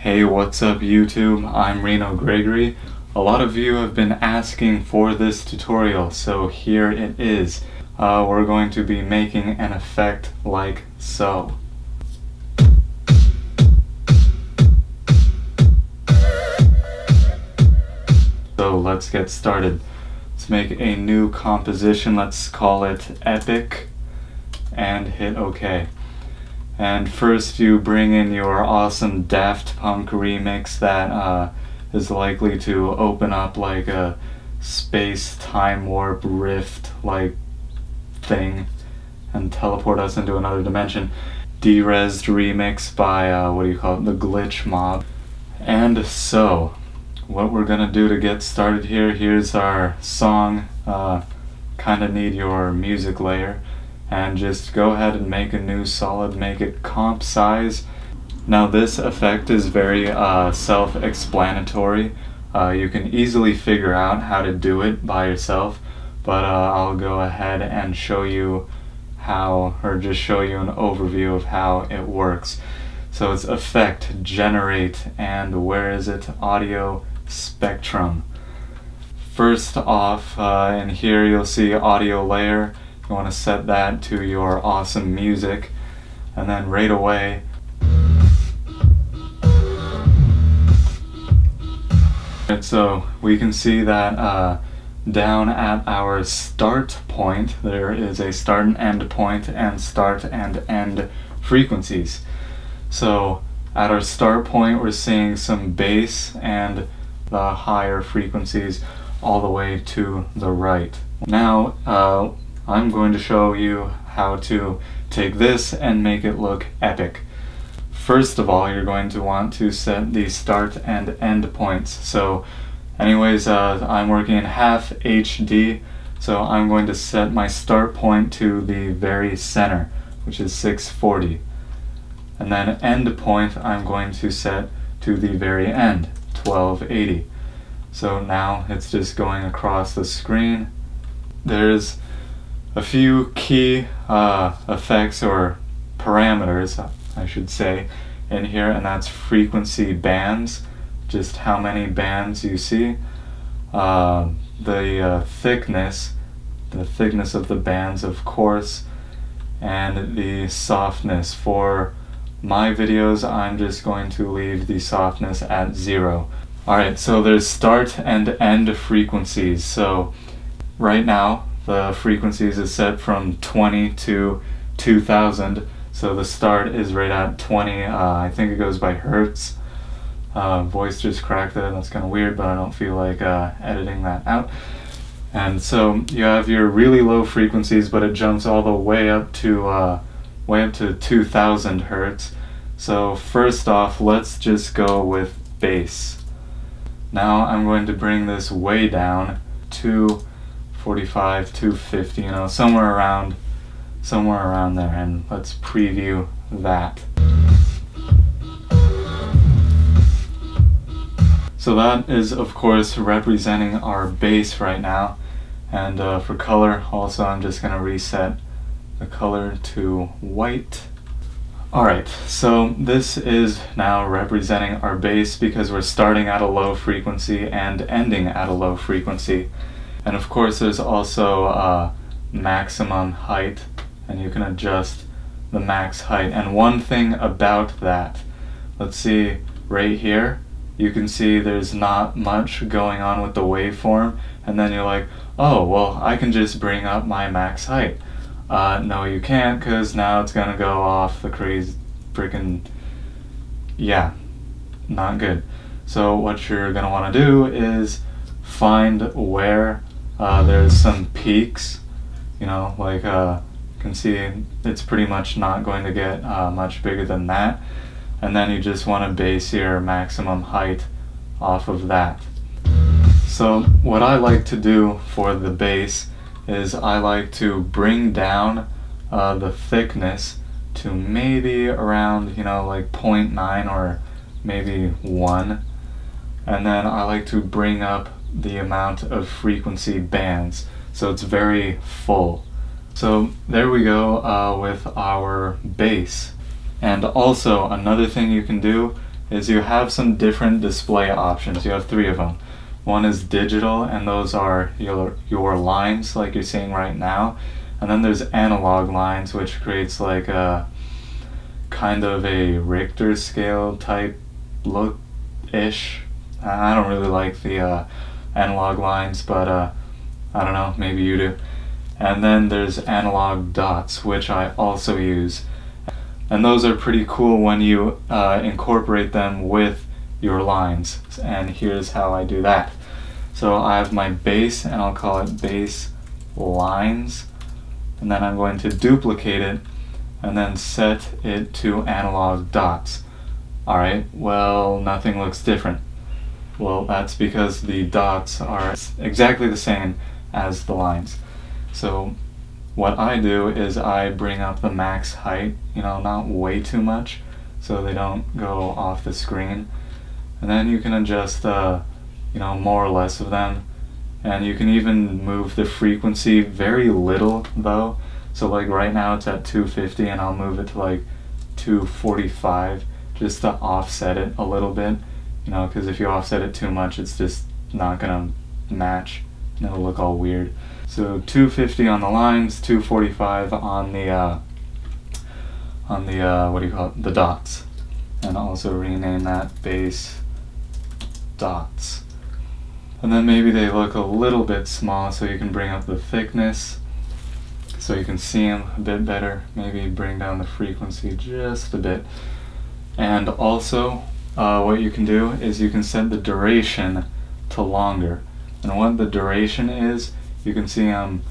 Hey, what's up YouTube? I'm Reno Gregory. A lot of you have been asking for this tutorial, so here it is. We're going to be making an effect like so. So let's get started. Let's make a new composition. Let's call it Epic and hit OK. And first you bring in your awesome Daft Punk remix that is likely to open up like a space-time warp rift like thing and teleport us into another dimension. Derezzed remix by, the Glitch Mob. And so, what we're gonna do to get started here's our song. Kinda need your music layer. And just go ahead and make a new solid, make it comp size. Now this effect is very self-explanatory. You can easily figure out how to do it by yourself, but I'll go ahead and show you how, or just show you an overview of how it works. So it's effect, generate, and where is it? Audio spectrum. First off, in here you'll see audio layer. You want to set that to your awesome music, and then right away so we can see that down at our start point there is a start and end point and start and end frequencies. So at our start point we're seeing some bass and the higher frequencies all the way to the right. Now I'm going to show you how to take this and make it look epic. First of all, you're going to want to set the start and end points. So anyways, I'm working in half HD, so I'm going to set my start point to the very center, which is 640. And then end point I'm going to set to the very end, 1280. So now it's just going across the screen. There's a few key effects or parameters, I should say, in here, and that's frequency bands, just how many bands you see, the thickness of the bands, of course, and the softness. For my videos, I'm just going to leave the softness at 0. Alright, so there's start and end frequencies. So right now, the frequencies is set from 20 to 2000, so the start is right at 20. I think it goes by hertz. Voice just cracked it, that's kind of weird, but I don't feel like editing that out. And so you have your really low frequencies, but it jumps all the way up to 2000 hertz. So first off, let's just go with bass. Now I'm going to bring this way down to 45 to 50, somewhere around there, and let's preview that. So that is of course representing our bass right now, and for color also I'm just going to reset the color to white. Alright, so this is now representing our bass because we're starting at a low frequency and ending at a low frequency. And of course there's also maximum height, and you can adjust the max height. And one thing about that, let's see right here, you can see there's not much going on with the waveform, and then you're like, oh well, I can just bring up my max height. No you can't, because now it's gonna go off the crazy freaking, yeah, not good. So what you're gonna want to do is find where there's some peaks, you can see it's pretty much not going to get much bigger than that, and then you just want to base your maximum height off of that. So what I like to do for the bass is I like to bring down the thickness to maybe around 0.9 or maybe 1, and then I like to bring up the amount of frequency bands so it's very full. So there we go with our bass. And also another thing you can do is you have some different display options. You have three of them. One is digital, and those are your lines like you're seeing right now. And then there's analog lines, which creates like a kind of a Richter scale type look-ish. I don't really like the analog lines, but I don't know, maybe you do. And then there's analog dots, which I also use. And those are pretty cool when you incorporate them with your lines. And here's how I do that. So I have my base, and I'll call it base lines. And then I'm going to duplicate it and then set it to analog dots. Alright, well, nothing looks different. Well, that's because the dots are exactly the same as the lines. So what I do is I bring up the max height, not way too much, so they don't go off the screen. And then you can adjust, more or less of them. And you can even move the frequency very little, though. So like right now it's at 250, and I'll move it to like 245 just to offset it a little bit. Because if you offset it too much, it's just not gonna match, and it'll look all weird. So 250 on the lines, 245 on the the dots, and also rename that base dots. And then maybe they look a little bit small, so you can bring up the thickness so you can see them a bit better. Maybe bring down the frequency just a bit. And also, what you can do is you can set the duration to longer. And what the duration is, you can see them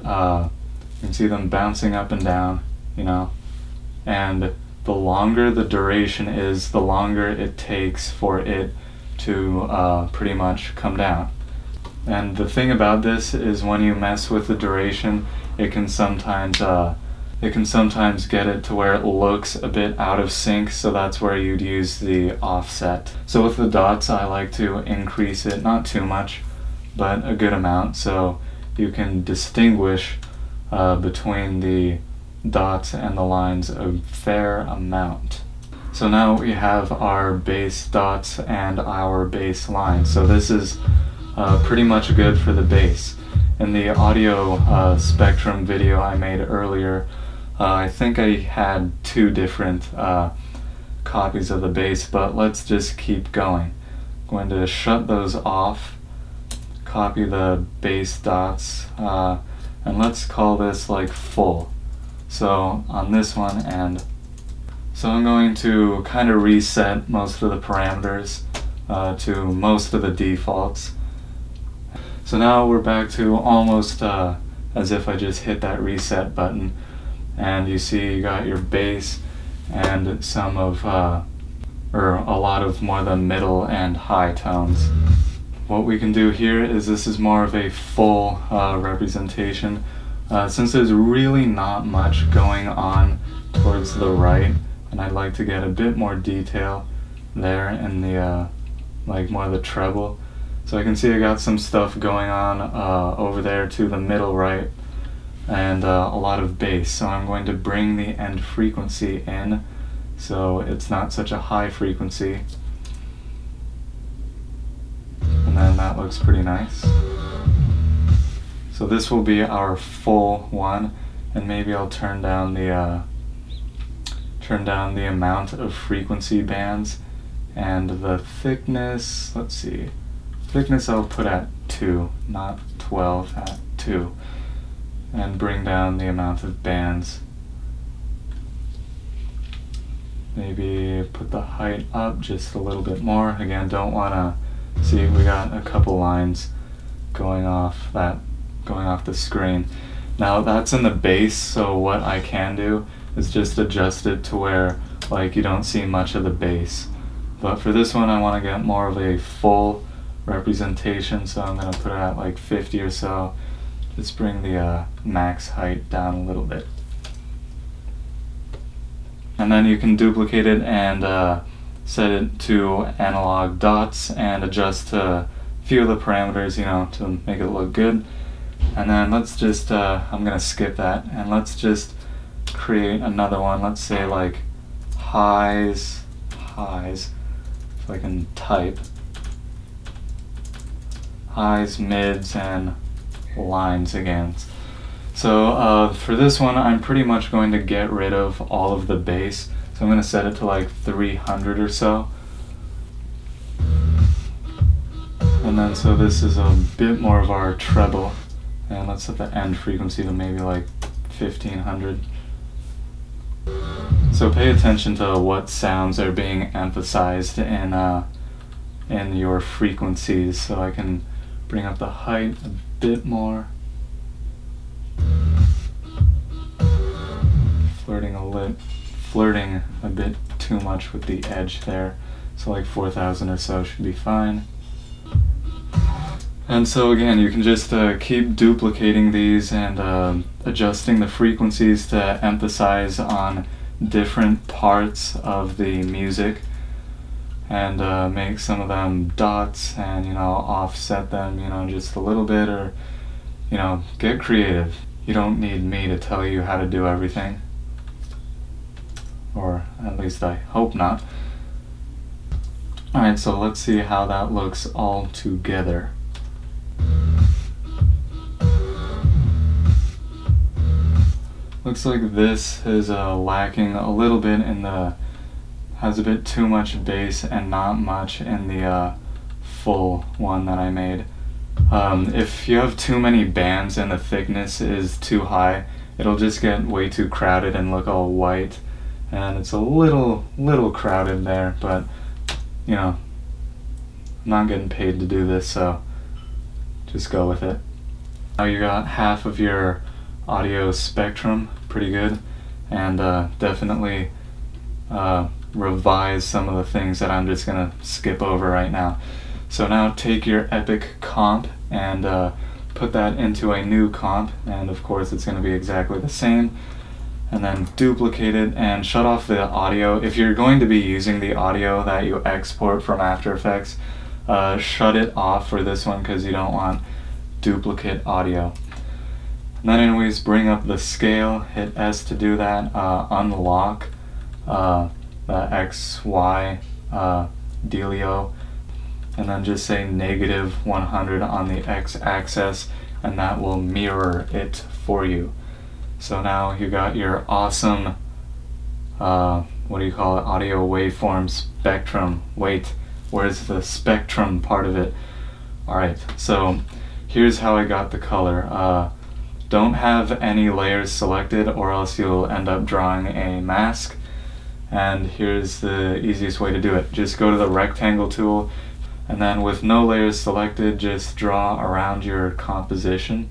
bouncing up and down, and the longer the duration is, the longer it takes for it to pretty much come down. And the thing about this is when you mess with the duration, it can sometimes get it to where it looks a bit out of sync, so that's where you'd use the offset. So with the dots, I like to increase it, not too much, but a good amount, so you can distinguish between the dots and the lines a fair amount. So now we have our base dots and our base lines. So this is pretty much good for the base. In the audio spectrum video I made earlier, I think I had two different copies of the base, but let's just keep going. I'm going to shut those off, copy the base dots, and let's call this like full. So on this one, and so I'm going to kind of reset most of the parameters to most of the defaults. So now we're back to almost as if I just hit that reset button, and you see you got your bass and some of, or a lot of more the middle and high tones. What we can do here is this is more of a full representation. Since there's really not much going on towards the right, and I'd like to get a bit more detail there in the like more of the treble. So I can see I got some stuff going on over there to the middle right, and a lot of bass. So I'm going to bring the end frequency in so it's not such a high frequency. And then that looks pretty nice. So this will be our full one, and maybe I'll turn down the amount of frequency bands, and the thickness, let's see, thickness I'll put at 2, not 12, at 2, and bring down the amount of bands. Maybe put the height up just a little bit more. Again, don't want to see, we got a couple lines going off the screen. Now that's in the bass, so what I can do is just adjust it to where like you don't see much of the bass. But for this one I want to get more of a full representation, so I'm going to put it at like 50 or so. Just bring the max height down a little bit. And then you can duplicate it and set it to analog dots and adjust a few of the parameters, to make it look good. And then let's just, I'm going to skip that, and let's just create another one. Let's say like highs, so I can type. Highs, mids, and lines again. So for this one, I'm pretty much going to get rid of all of the bass. So I'm going to set it to like 300 or so. And then so this is a bit more of our treble. And let's set the end frequency to maybe like 1500. So pay attention to what sounds are being emphasized in your frequencies. So I can bring up the height a bit more. Flirting a bit too much with the edge there. So like 4000 or so should be fine. And so again, you can just keep duplicating these and adjusting the frequencies to emphasize on different parts of the music, and make some of them dots and, you know, offset them, you know, just a little bit, or, you know, get creative. You don't need me to tell you how to do everything, or at least I hope not. Alright, so let's see how that looks all together. Looks like this is lacking a little bit in the, has a bit too much bass and not much in the full one that I made. If you have too many bands and the thickness is too high, it'll just get way too crowded and look all white. And it's a little crowded there, but, you know, I'm not getting paid to do this, so just go with it. Now you got half of your audio spectrum, pretty good, and definitely revise some of the things that I'm just gonna skip over right now. So now take your Epic comp and put that into a new comp, and of course it's gonna be exactly the same, and then duplicate it and shut off the audio. If you're going to be using the audio that you export from After Effects, shut it off for this one because you don't want duplicate audio. And then anyways, bring up the scale, hit S to do that, unlock the XY dealio, and then just say -100 on the X-axis, and that will mirror it for you. So now you got your awesome, what do you call it, audio waveform spectrum. Wait, where's the spectrum part of it? Alright, so here's how I got the color. Don't have any layers selected or else you'll end up drawing a mask. And here's the easiest way to do it. Just go to the rectangle tool, and then with no layers selected, just draw around your composition.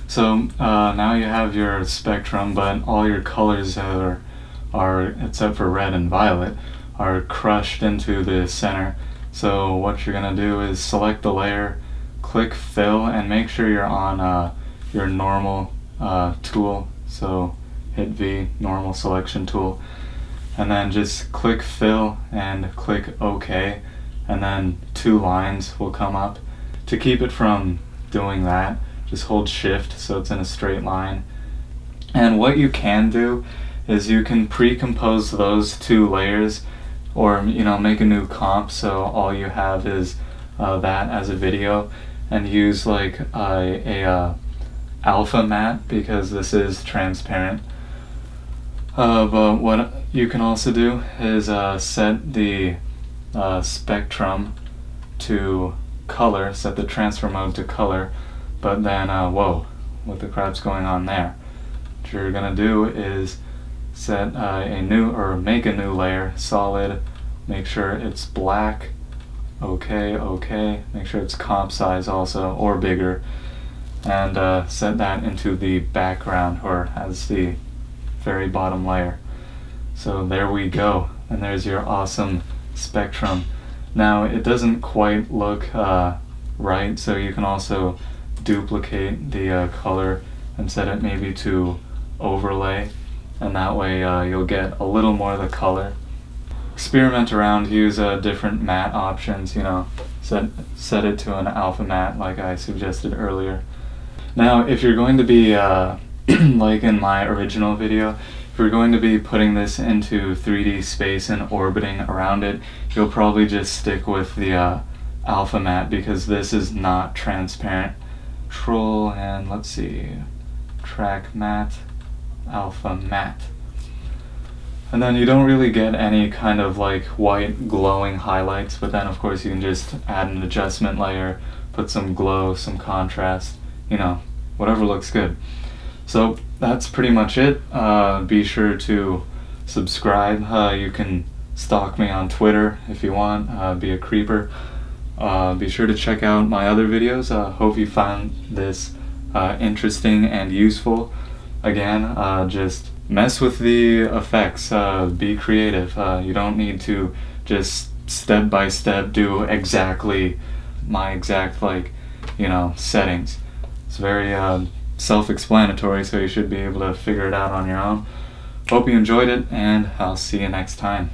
So now you have your spectrum, but all your colors are, except for red and violet, are crushed into the center. So what you're gonna do is select the layer, click fill, and make sure you're on your normal tool. So hit V, normal selection tool, and then just click fill and click OK, and then 2 lines will come up. To keep it from doing that, just hold shift so it's in a straight line. And what you can do is you can pre-compose those 2 layers, or, you know, make a new comp so all you have is that as a video, and use like a alpha matte, because this is transparent. But what you can also do is set the spectrum to color, set the transfer mode to color, but then whoa, what the crap's going on there? What you're gonna do is set make a new layer, solid, make sure it's black, okay, make sure it's comp size also, or bigger, and set that into the background, or as the very bottom layer. So there we go, and there's your awesome spectrum. Now it doesn't quite look right, so you can also duplicate the color and set it maybe to overlay, and that way you'll get a little more of the color. Experiment around, use different matte options, you know, set it to an alpha matte like I suggested earlier. Now if you're going to be like in my original video, If you're going to be putting this into 3D space and orbiting around it, you'll probably just stick with the alpha matte, because this is not transparent. Control and let's see, track matte, alpha matte. And then you don't really get any kind of like white glowing highlights, but then of course you can just add an adjustment layer, put some glow, some contrast, you know, whatever looks good. So that's pretty much it. Be sure to subscribe. You can stalk me on Twitter if you want, be a creeper. Be sure to check out my other videos. Hope you found this interesting and useful. Again, just mess with the effects, be creative. You don't need to just step by step do exactly my exact, like, you know, settings. It's very self-explanatory, so you should be able to figure it out on your own. Hope you enjoyed it, and I'll see you next time.